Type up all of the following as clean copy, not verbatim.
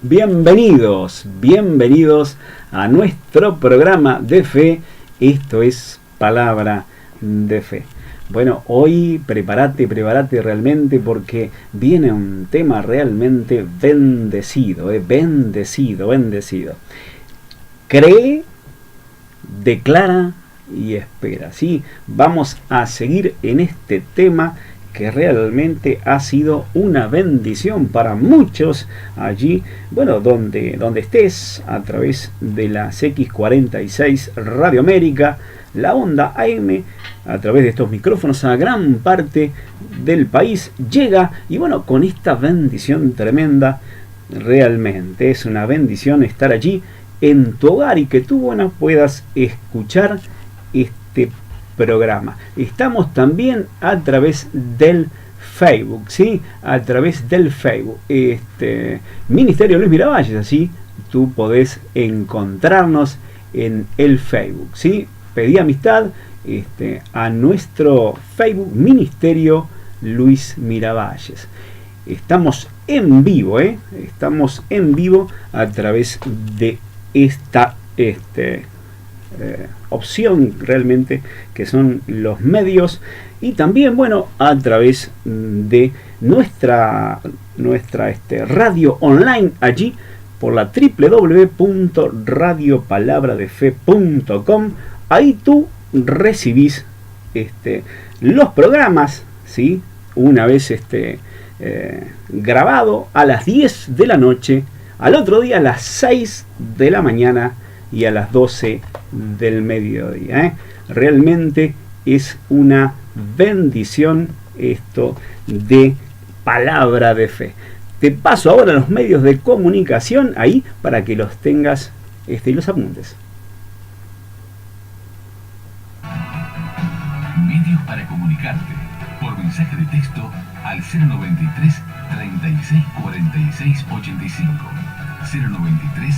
Bienvenidos a nuestro programa de fe. Esto es Palabra de Fe. Bueno, hoy prepárate realmente porque viene un tema realmente bendecido, bendecido. Cree, declara y espera. Sí, vamos a seguir en este tema que realmente ha sido una bendición para muchos allí, bueno, donde estés, a través de las X46 Radio América, la onda AM, a través de estos micrófonos a gran parte del país llega, y bueno, con esta bendición tremenda, realmente es una bendición estar allí en tu hogar y que tú, bueno, puedas escuchar este programa. Estamos también a través del Facebook, ¿sí? A través del Facebook. Ministerio Luis Miravalles, así tú podés encontrarnos en el Facebook, ¿sí? Pedí amistad a nuestro Facebook Ministerio Luis Miravalles. Estamos en vivo, Estamos en vivo a través de esta opción realmente que son los medios, y también, bueno, a través de nuestra radio online allí por la www.radiopalabradefe.com. Ahí tú recibís los programas, ¿sí? Una vez grabado a las 10 de la noche, al otro día a las 6 de la mañana y a las 12 del mediodía. Realmente es una bendición esto de Palabra de Fe. Te paso ahora los medios de comunicación ahí para que los tengas y los apuntes. Medios para comunicarte por mensaje de texto al 093 36 46 85 093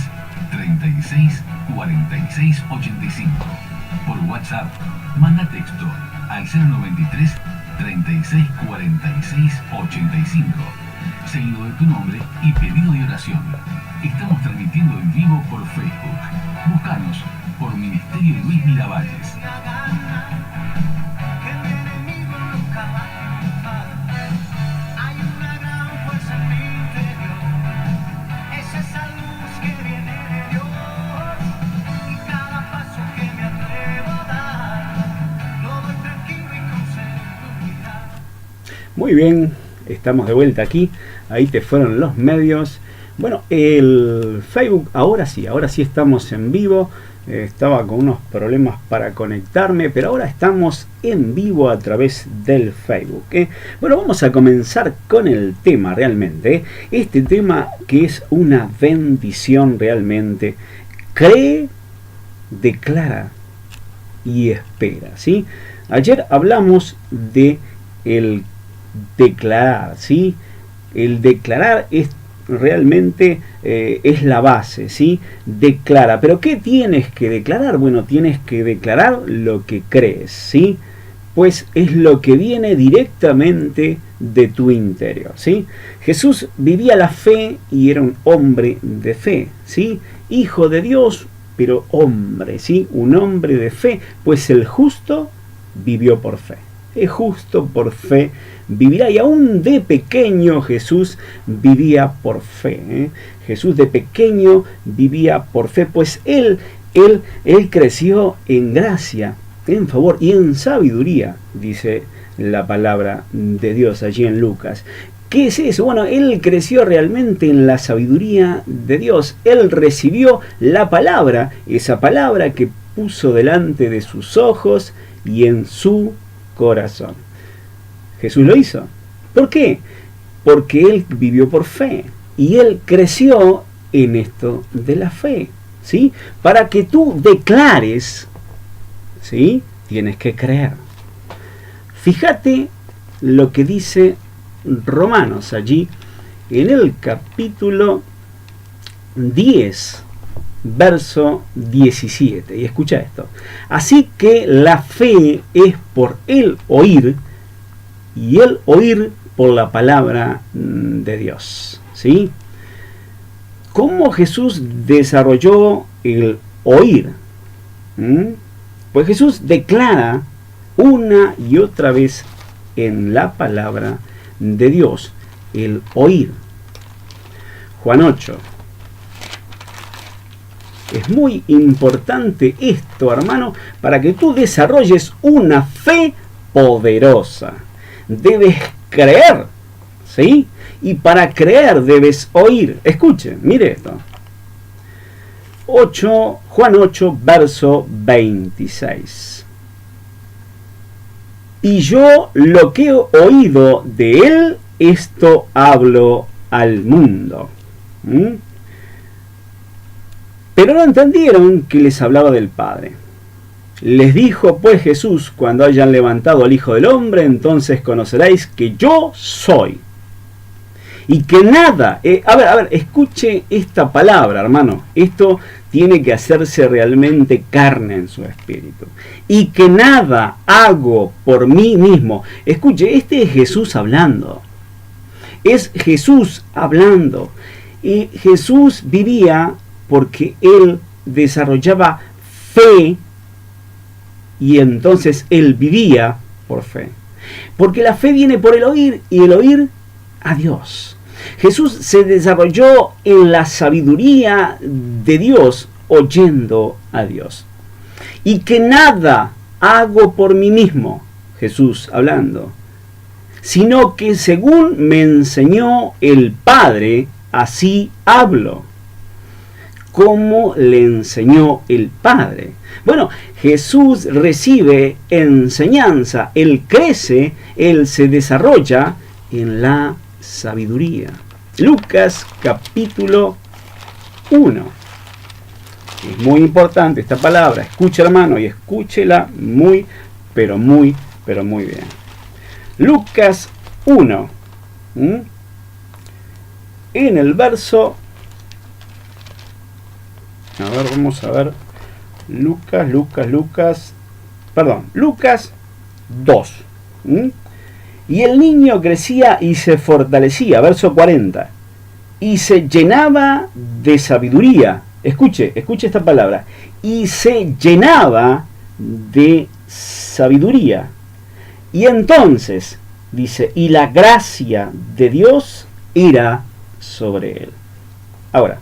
36 46 85. Por WhatsApp, manda texto al 093 36 46 85, seguido de tu nombre y pedido de oración. Estamos transmitiendo en vivo por Facebook. Búscanos por Ministerio Luis Miravalles. Muy bien, estamos de vuelta aquí. Ahí te fueron los medios. Bueno, el Facebook, ahora sí estamos en vivo. Estaba con unos problemas para conectarme, pero ahora estamos en vivo a través del Facebook. Bueno, vamos a comenzar con el tema realmente. Este tema que es una bendición realmente. Cree, declara y espera, ¿sí? Ayer hablamos de el declarar, ¿sí? El declarar es realmente es la base, ¿sí? Declara. ¿Pero qué tienes que declarar? Bueno, tienes que declarar lo que crees, ¿sí? Pues es lo que viene directamente de tu interior, ¿sí? Jesús vivía la fe y era un hombre de fe, ¿sí? Hijo de Dios, pero hombre, ¿sí? Un hombre de fe, pues el justo vivió por fe. Es justo por fe vivirá, y aún de pequeño Jesús vivía por fe. Jesús de pequeño vivía por fe, pues él creció en gracia, en favor y en sabiduría, dice la palabra de Dios allí en Lucas. ¿Qué es eso? Bueno, él creció realmente en la sabiduría de Dios. Él recibió la palabra, esa palabra que puso delante de sus ojos y en su corazón. Jesús lo hizo. ¿Por qué? Porque él vivió por fe y él creció en esto de la fe, ¿sí? Para que tú declares, ¿sí? Tienes que creer. Fíjate lo que dice Romanos allí en el capítulo 10, verso 17. Y escucha esto. Así que la fe es por el oír, y el oír por la palabra de Dios, ¿sí? ¿Cómo Jesús desarrolló el oír? Pues Jesús declara una y otra vez en la palabra de Dios el oír. Juan 8. Es muy importante esto, hermano, para que tú desarrolles una fe poderosa. Debes creer, ¿sí? Y para creer debes oír. Escuche, mire esto. Juan 8, verso 26. Y yo lo que he oído de él, esto hablo al mundo. Pero no entendieron que les hablaba del Padre. Les dijo pues Jesús: cuando hayan levantado al Hijo del Hombre, entonces conoceréis que yo soy. Y que nada, a ver, escuche esta palabra, hermano. Esto tiene que hacerse realmente carne en su espíritu. Y que nada hago por mí mismo. Escuche, este es Jesús hablando. Es Jesús hablando. Y Jesús vivía porque él desarrollaba fe. Y entonces él vivía por fe. Porque la fe viene por el oír, y el oír a Dios. Jesús se desarrolló en la sabiduría de Dios, oyendo a Dios. Y que nada hago por mí mismo, Jesús hablando, sino que según me enseñó el Padre, así hablo. ¿Cómo le enseñó el Padre? Bueno, Jesús recibe enseñanza, él crece, él se desarrolla en la sabiduría. Lucas capítulo 1. Es muy importante esta palabra. Escucha, hermano, y escúchela muy, pero muy bien. Lucas 1. En el verso... A ver, vamos a ver. Lucas 2. Y el niño crecía y se fortalecía, verso 40, y se llenaba de sabiduría. Escuche esta palabra. Y se llenaba de sabiduría. Y entonces, dice, y la gracia de Dios era sobre él. Ahora,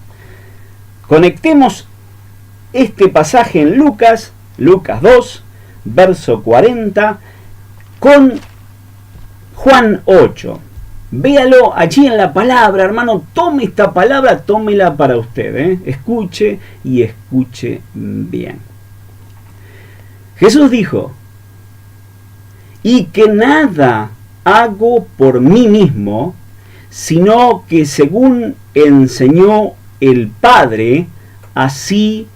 conectemos este pasaje en Lucas 2, verso 40, con Juan 8. Véalo allí en la palabra, hermano. Tome esta palabra, tómela para usted. Escuche y escuche bien. Jesús dijo: y que nada hago por mí mismo, sino que según enseñó el Padre, así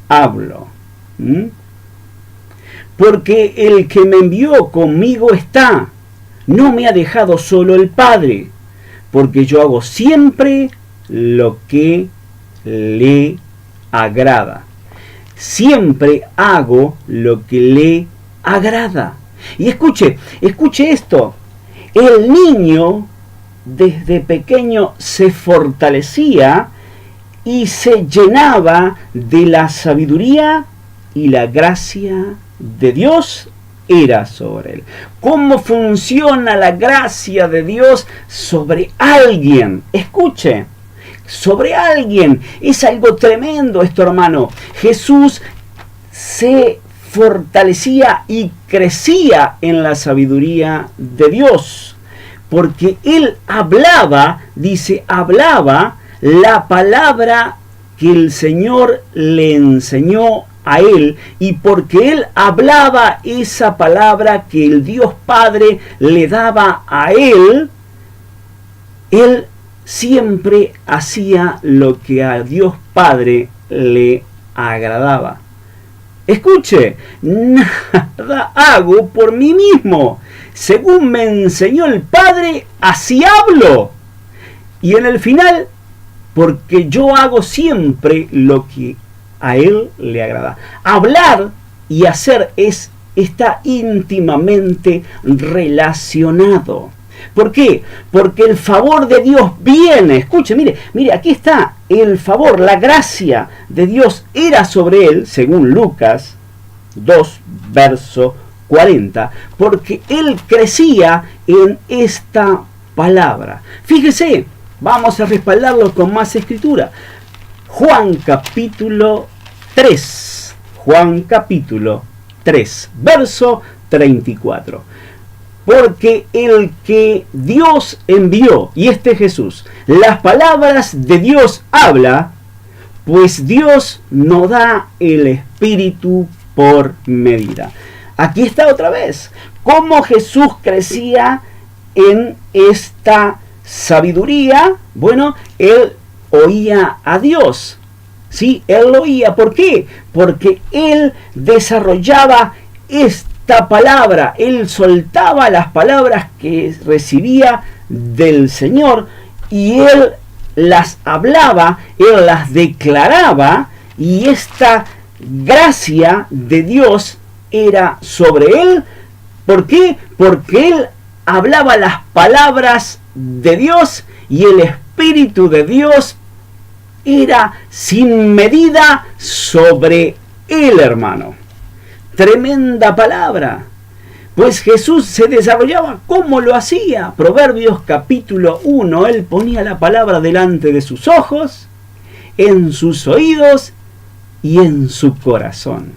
hablo. Porque el que me envió conmigo está. No me ha dejado solo el Padre, porque yo hago siempre lo que le agrada. Siempre hago lo que le agrada. Y escuche esto. El niño desde pequeño se fortalecía y se llenaba de la sabiduría, y la gracia de Dios era sobre él. ¿Cómo funciona la gracia de Dios sobre alguien? Escuche, sobre alguien. Es algo tremendo esto, hermano. Jesús se fortalecía y crecía en la sabiduría de Dios, porque él hablaba, hablaba la palabra que el Señor le enseñó a él, y porque él hablaba esa palabra que el Dios Padre le daba a él, él siempre hacía lo que a Dios Padre le agradaba. Escuche, nada hago por mí mismo. Según me enseñó el Padre, así hablo. Y en el final, porque yo hago siempre lo que a él le agrada. Hablar y hacer está íntimamente relacionado. ¿Por qué? Porque el favor de Dios viene. Escuche, mire, aquí está el favor, la gracia de Dios era sobre él, según Lucas 2, verso 40, porque él crecía en esta palabra. Fíjese, vamos a respaldarlo con más escritura. Juan capítulo 3, verso 34. Porque el que Dios envió, y este Jesús, las palabras de Dios habla, pues Dios no da el Espíritu por medida. Aquí está otra vez, cómo Jesús crecía en esta sabiduría. Bueno, él oía a Dios, ¿sí? Él lo oía. ¿Por qué? Porque él desarrollaba esta palabra, él soltaba las palabras que recibía del Señor y él las hablaba, él las declaraba, y esta gracia de Dios era sobre él. ¿Por qué? Porque él hablaba las palabras de Dios y el Espíritu de Dios era sin medida sobre él, hermano. Tremenda palabra. Pues Jesús se desarrollaba. ¿Cómo lo hacía? Proverbios capítulo 1, él ponía la palabra delante de sus ojos, en sus oídos y en su corazón.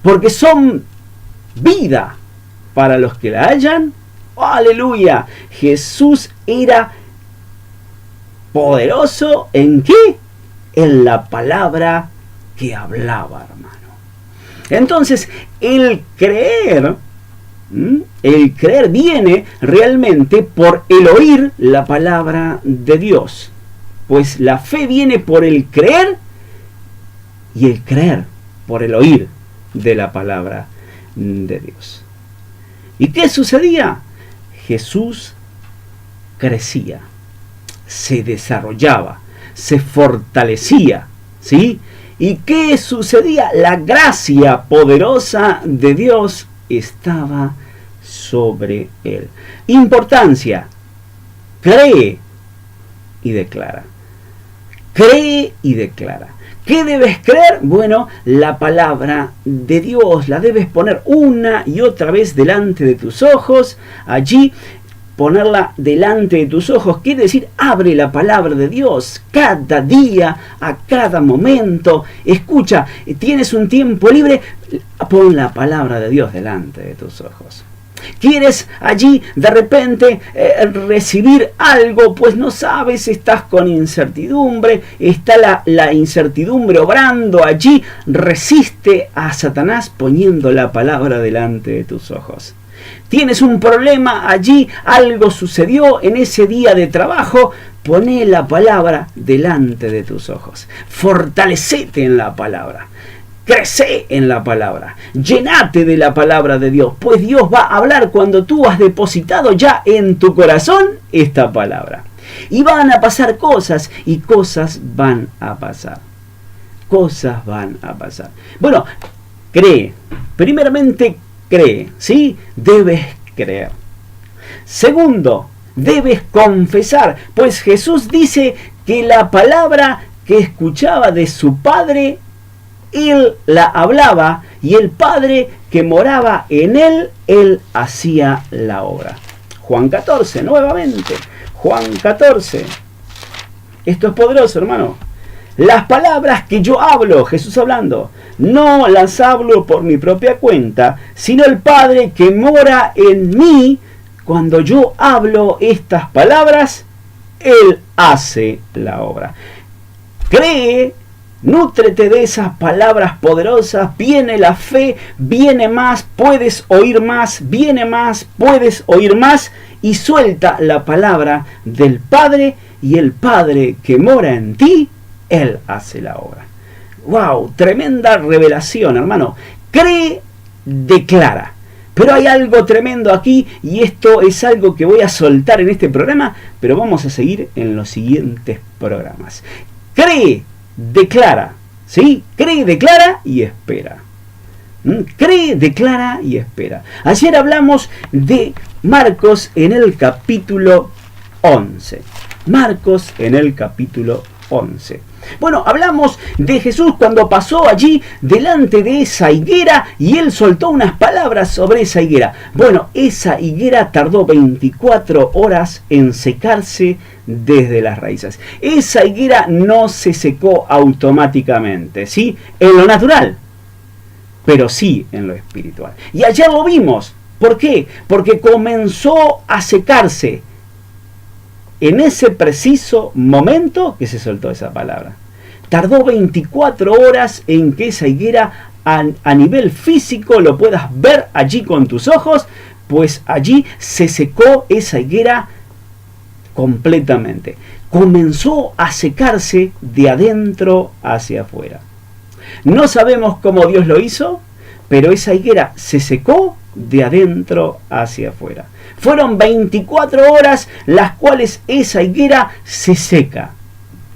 Porque son vida para los que la hallan. ¡Oh, aleluya! Jesús era poderoso ¿en qué? En la palabra que hablaba, hermano. Entonces, el creer viene realmente por el oír la palabra de Dios. Pues la fe viene por el creer y el creer por el oír de la palabra de Dios. ¿Y qué sucedía? Jesús crecía, se desarrollaba, se fortalecía, ¿sí? ¿Y qué sucedía? La gracia poderosa de Dios estaba sobre él. Importancia: cree y declara. Cree y declara. ¿Qué debes creer? Bueno, la palabra de Dios la debes poner una y otra vez delante de tus ojos. Allí, ponerla delante de tus ojos quiere decir, abre la palabra de Dios cada día, a cada momento. Escucha, tienes un tiempo libre, pon la palabra de Dios delante de tus ojos. ¿Quieres allí de repente recibir algo? Pues no sabes, estás con incertidumbre, está la incertidumbre obrando allí. Resiste a Satanás poniendo la palabra delante de tus ojos. Tienes un problema allí, algo sucedió en ese día de trabajo, poné la palabra delante de tus ojos. Fortalecete en la palabra. Crece en la palabra, llénate de la palabra de Dios, pues Dios va a hablar cuando tú has depositado ya en tu corazón esta palabra. Y van a pasar cosas, y cosas van a pasar. Cosas van a pasar. Bueno, cree. Primeramente, cree, ¿sí? Debes creer. Segundo, debes confesar, pues Jesús dice que la palabra que escuchaba de su Padre, él la hablaba, y el Padre que moraba en él, él hacía la obra. Juan 14, nuevamente. Juan 14. Esto es poderoso, hermano. Las palabras que yo hablo, Jesús hablando, no las hablo por mi propia cuenta, sino el Padre que mora en mí. Cuando yo hablo estas palabras, él hace la obra. Cree. Nútrete de esas palabras poderosas, viene la fe, viene más, puedes oír más, viene más, puedes oír más, y suelta la palabra del Padre, y el Padre que mora en ti, él hace la obra. ¡Wow! Tremenda revelación, hermano. Cree, declara. Pero hay algo tremendo aquí, y esto es algo que voy a soltar en este programa, pero vamos a seguir en los siguientes programas. Cree, declara, ¿sí? Cree, declara y espera. Cree, declara y espera. Ayer hablamos de Marcos en el capítulo 11. Marcos en el capítulo 11. Bueno, hablamos de Jesús cuando pasó allí delante de esa higuera y él soltó unas palabras sobre esa higuera. Bueno, esa higuera tardó 24 horas en secarse desde las raíces. Esa higuera no se secó automáticamente, ¿sí? En lo natural, pero sí en lo espiritual. Y allá lo vimos. ¿Por qué? Porque comenzó a secarse en ese preciso momento que se soltó esa palabra. Tardó 24 horas en que esa higuera a nivel físico lo puedas ver allí con tus ojos, pues allí se secó esa higuera completamente. Comenzó a secarse de adentro hacia afuera. No sabemos cómo Dios lo hizo, pero esa higuera se secó de adentro hacia afuera. Fueron 24 horas las cuales esa higuera se seca.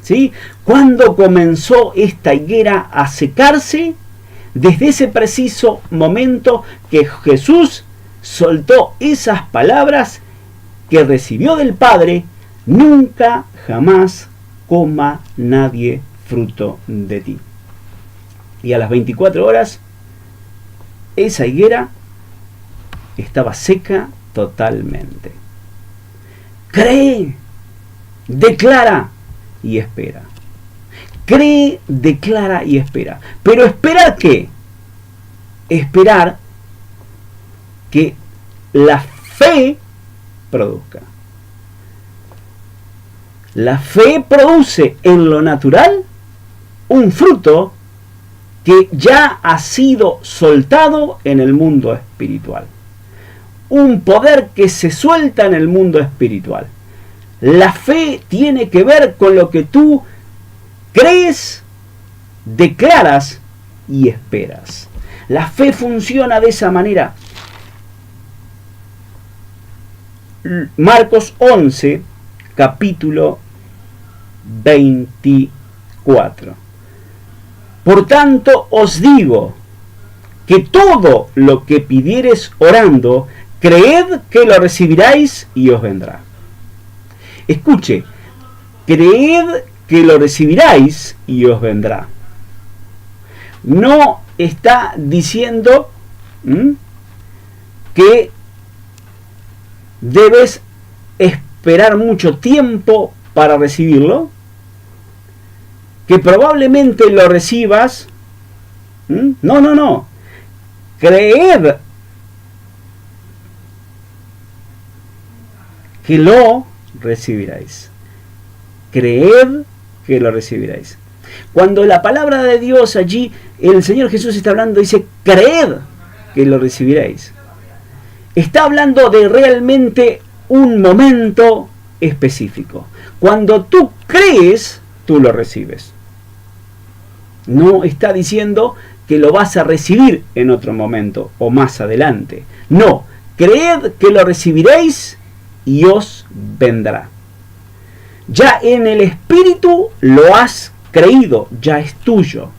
¿Sí? Cuando comenzó esta higuera a secarse, desde ese preciso momento que Jesús soltó esas palabras que recibió del Padre: nunca jamás coma nadie fruto de ti. Y a las 24 horas, esa higuera estaba seca totalmente. Cree, declara y espera. Cree, declara y espera. Pero ¿esperar qué? Esperar que la fe produzca. La fe produce en lo natural un fruto que ya ha sido soltado en el mundo espiritual. Un poder que se suelta en el mundo espiritual. La fe tiene que ver con lo que tú crees, declaras y esperas. La fe funciona de esa manera. Marcos 11, capítulo 24. Por tanto os digo que todo lo que pidiereis orando, creed que lo recibiráis y os vendrá. Escuche, creed que lo recibiráis y os vendrá. No está diciendo que debes esperar mucho tiempo para recibirlo, que probablemente lo recibas. No. Creed que lo recibiráis. Creed que lo recibiráis. Cuando la palabra de Dios allí, el Señor Jesús está hablando, dice: creed que lo recibiréis. Está hablando de realmente un momento específico. Cuando tú crees, tú lo recibes. No está diciendo que lo vas a recibir en otro momento o más adelante. No, creed que lo recibiréis y os vendrá. Ya en el Espíritu lo has creído, ya es tuyo.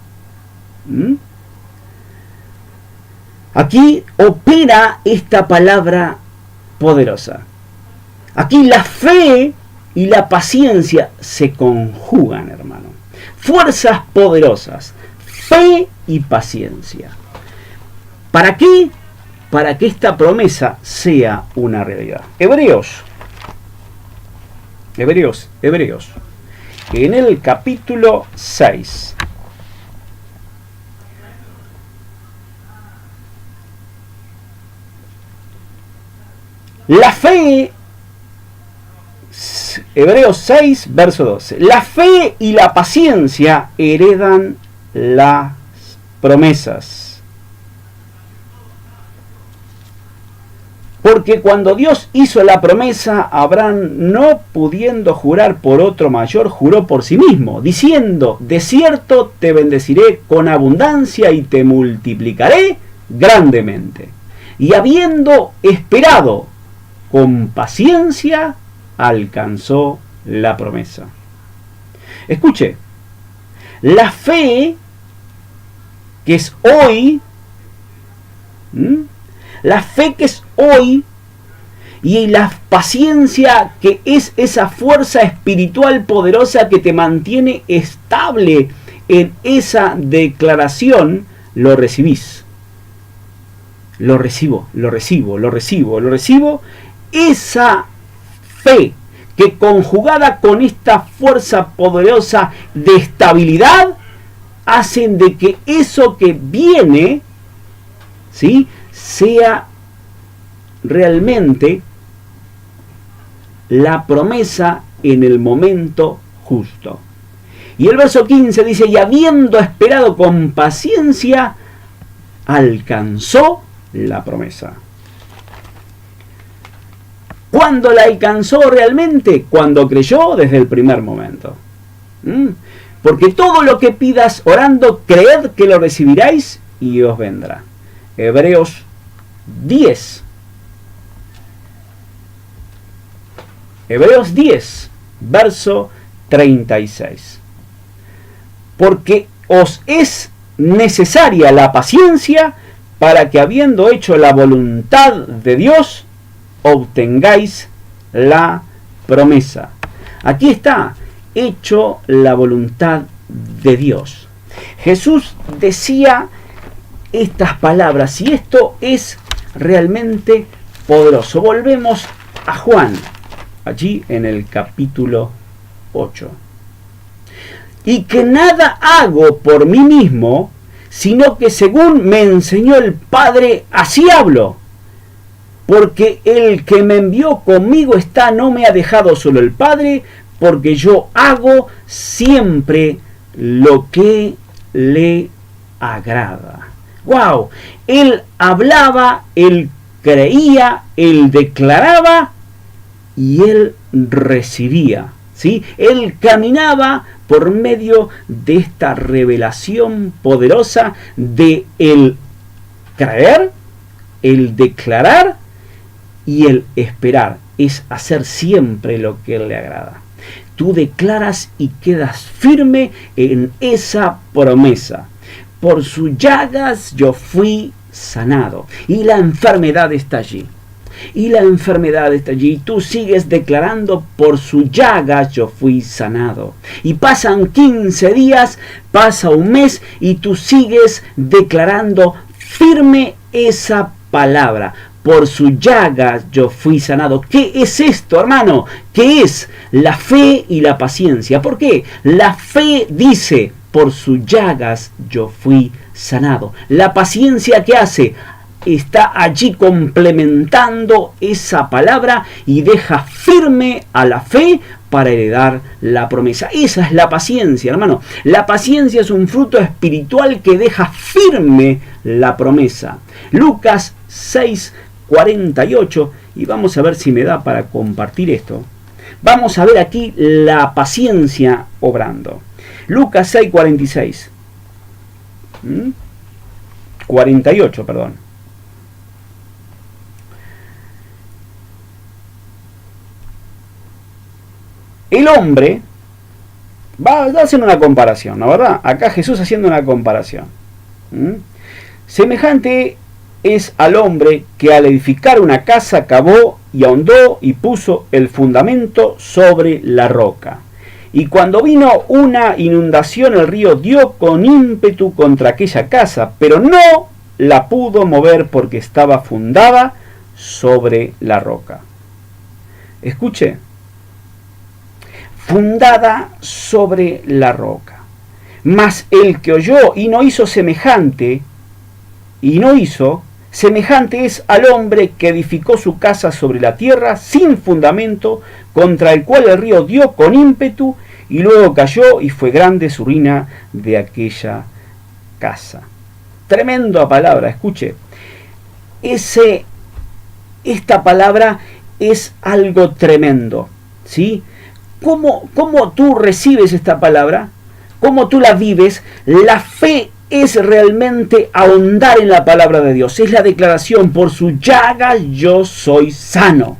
Aquí opera esta palabra poderosa. Aquí la fe y la paciencia se conjugan, hermano. Fuerzas poderosas, fe y paciencia. ¿Para qué? Para que esta promesa sea una realidad. Hebreos. En el capítulo 6. La fe, Hebreos 6, verso 12. La fe y la paciencia heredan las promesas. Porque cuando Dios hizo la promesa, Abraham, no pudiendo jurar por otro mayor, juró por sí mismo, diciendo: de cierto te bendeciré con abundancia y te multiplicaré grandemente. Y habiendo esperado con paciencia, alcanzó la promesa. Escuche, la fe que es hoy, la fe que es hoy Y la paciencia, que es esa fuerza espiritual poderosa que te mantiene estable en esa declaración, lo recibís. Lo recibo. Esa fe que conjugada con esta fuerza poderosa de estabilidad, hacen de que eso que viene, ¿sí?, sea realmente la promesa en el momento justo. Y el verso 15 dice, y habiendo esperado con paciencia, alcanzó la promesa. ¿Cuándo la alcanzó realmente? Cuando creyó desde el primer momento. Porque todo lo que pidas orando, creed que lo recibiráis y os vendrá. Hebreos 10. Hebreos 10, verso 36. Porque os es necesaria la paciencia para que, habiendo hecho la voluntad de Dios, obtengáis la promesa. Aquí está, hecho la voluntad de Dios. Jesús decía estas palabras y esto es realmente poderoso. Volvemos a Juan, allí en el capítulo 8. Y que nada hago por mí mismo, sino que según me enseñó el Padre, así hablo. Porque el que me envió conmigo está, no me ha dejado solo el Padre, porque yo hago siempre lo que le agrada. ¡Wow! Él hablaba, él creía, él declaraba y él recibía. ¿Sí? Él caminaba por medio de esta revelación poderosa de el creer, el declarar y el esperar. Es hacer siempre lo que él le agrada. Tú declaras y quedas firme en esa promesa. Por sus llagas yo fui sanado. Y la enfermedad está allí. Y la enfermedad está allí. Y tú sigues declarando, por sus llagas yo fui sanado. Y pasan 15 días, pasa un mes y tú sigues declarando firme esa palabra. Por sus llagas yo fui sanado. ¿Qué es esto, hermano? ¿Qué es? La fe y la paciencia. ¿Por qué? La fe dice, por sus llagas yo fui sanado. La paciencia, ¿qué hace? Está allí complementando esa palabra y deja firme a la fe para heredar la promesa. Esa es la paciencia, hermano. La paciencia es un fruto espiritual que deja firme la promesa. Lucas 6:48, y vamos a ver si me da para compartir esto. Vamos a ver aquí la paciencia obrando. Lucas 6:46. 48, perdón. El hombre va a hacer una comparación, ¿no, verdad? Acá Jesús haciendo una comparación. Semejante es al hombre que al edificar una casa cavó y ahondó y puso el fundamento sobre la roca. Y cuando vino una inundación, el río dio con ímpetu contra aquella casa, pero no la pudo mover porque estaba fundada sobre la roca. Escuche. Fundada sobre la roca. Mas el que oyó y no hizo semejante es al hombre que edificó su casa sobre la tierra sin fundamento, contra el cual el río dio con ímpetu y luego cayó y fue grande su ruina de aquella casa. Tremenda palabra, escuche. Esta palabra es algo tremendo, ¿sí? ¿Cómo tú recibes esta palabra? ¿Cómo tú la vives? La fe es realmente ahondar en la palabra de Dios. Es la declaración, por sus llagas yo soy sano.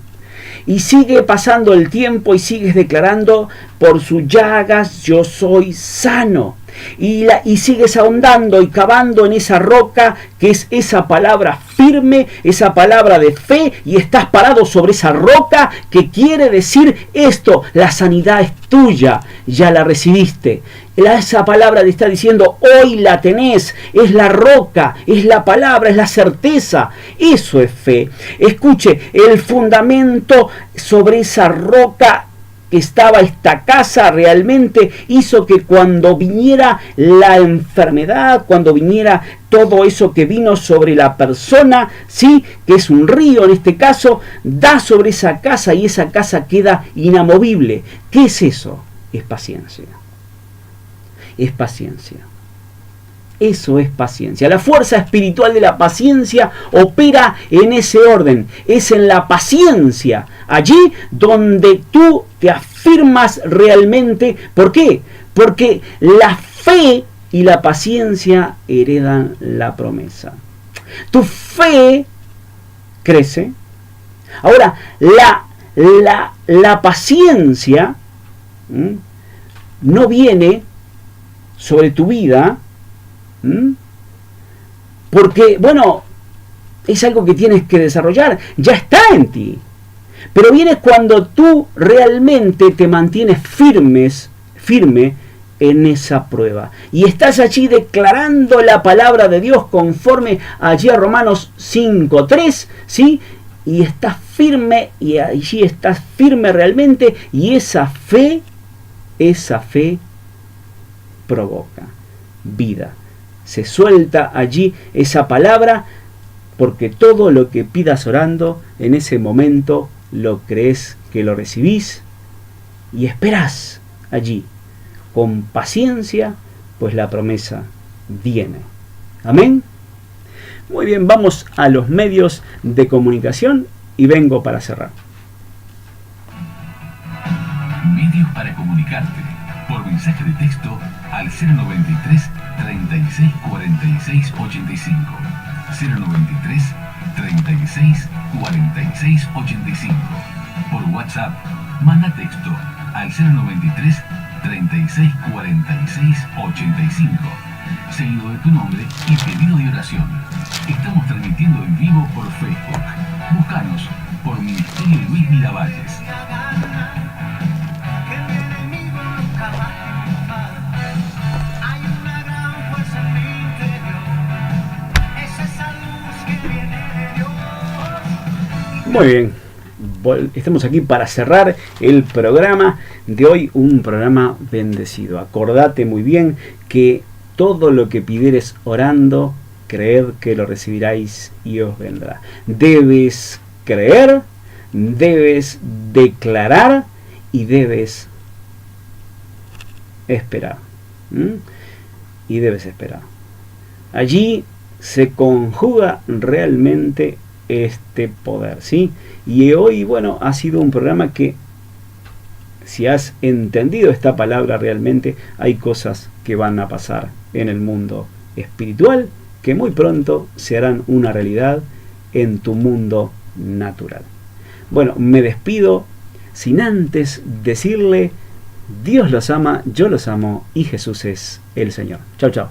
Y sigue pasando el tiempo y sigues declarando, por sus llagas yo soy sano. y sigues ahondando y cavando en esa roca que es esa palabra firme, esa palabra de fe, y estás parado sobre esa roca que quiere decir esto: la sanidad es tuya, ya la recibiste. Esa palabra te está diciendo, hoy la tenés, es la roca, es la palabra, es la certeza. Eso es fe. Escuche, el fundamento sobre esa roca que estaba esta casa realmente hizo que cuando viniera la enfermedad, cuando viniera todo eso que vino sobre la persona, sí, que es un río en este caso, da sobre esa casa y esa casa queda inamovible. ¿Qué es eso? Es paciencia. Es paciencia. Eso es paciencia. La fuerza espiritual de la paciencia opera en ese orden. Es en la paciencia, allí donde tú te afirmas realmente. ¿Por qué? Porque la fe y la paciencia heredan la promesa. Tu fe crece. Ahora, la paciencia no viene sobre tu vida, porque, bueno, es algo que tienes que desarrollar, ya está en ti, pero viene cuando tú realmente te mantienes firme en esa prueba, y estás allí declarando la palabra de Dios conforme allí a Romanos 5:3, ¿sí? Y estás firme, y allí estás firme realmente, y esa fe provoca vida. Se suelta allí esa palabra, porque todo lo que pidas orando, en ese momento lo crees que lo recibís y esperás allí con paciencia, pues la promesa viene. Amén. Muy bien, vamos a los medios de comunicación y vengo para cerrar. Medios para comunicarte por mensaje de texto al 093 36 46 85. 093 36 46 85. Por WhatsApp, manda texto al 093 36 46 85, seguido de tu nombre y pedido de oración. Estamos transmitiendo en vivo por Facebook. Búscanos por Ministerio Luis Miravalles. Muy bien, estamos aquí para cerrar el programa de hoy, un programa bendecido. Acordate muy bien que todo lo que pidieres orando, creed que lo recibiráis y os vendrá. Debes creer, debes declarar y debes esperar. Y debes esperar. Allí se conjuga realmente este poder, ¿sí? Y hoy, bueno, ha sido un programa que, si has entendido esta palabra realmente, hay cosas que van a pasar en el mundo espiritual que muy pronto se harán una realidad en tu mundo natural. Bueno, me despido sin antes decirle: Dios los ama, yo los amo y Jesús es el Señor. Chao, chao.